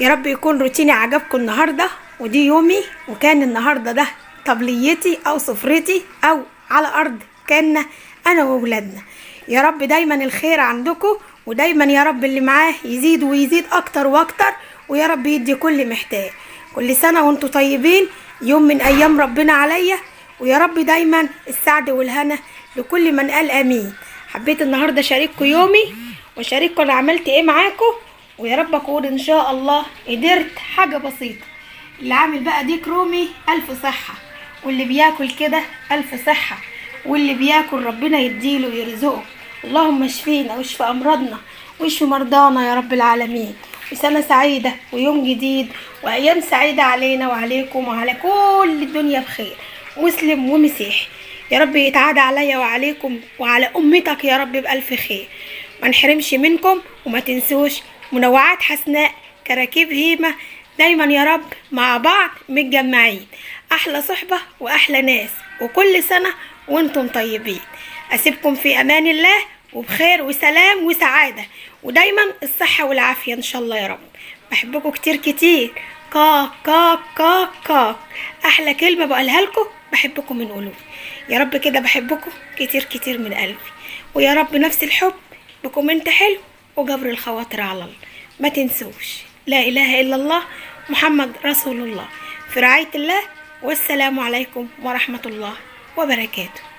يا رب يكون روتيني عجبكم النهارده، ودي يومي، وكان النهارده ده طبليتي او سفرتي او على ارض كنا انا وولادنا. يا رب دايما الخير عندكم، ودايما يا رب اللي معاه يزيد ويزيد اكتر واكتر، ويا رب يدي كل محتاج. كل سنه وانتم طيبين، يوم من ايام ربنا عليا، ويا رب دايما السعد والهنا لكل من قال امين. حبيت النهارده اشارككم يومي واشارككم انا عملت ايه معاكم، ويا رب اكون ان شاء الله قدرت حاجه بسيطه. اللي عامل بقى ديك رومي الف صحه، واللي بياكل كده الف صحه، واللي بياكل ربنا يديله ويرزقه. اللهم اشفينا واشفي امراضنا واشفي مرضانا يا رب العالمين. وسنه سعيده ويوم جديد وايام سعيده علينا وعليكم وعلى كل الدنيا بخير، مسلم ومسيحي. يا رب يتعادى عليا وعليكم وعلى امتك يا رب بالف خير. ما نحرمش منكم، وما تنسوش منوعات حسناء كراكيب هيمة دايما يا رب مع بعض متجمعين. احلى صحبة واحلى ناس، وكل سنة وانتم طيبين. اسيبكم في امان الله وبخير وسلام وسعادة، ودايما الصحة والعافية ان شاء الله يا رب. بحبكم كتير كتير. كاك كاك كاك كاك، احلى كلمة بقولها لكم بحبكم من قلوبي. يا رب كده بحبكم كتير كتير من قلبي، ويا رب نفس الحب بكومنت حلو وجبر الخواطر على الله. ما تنسوش لا اله الا الله محمد رسول الله، في رعاية الله، والسلام عليكم ورحمة الله وبركاته.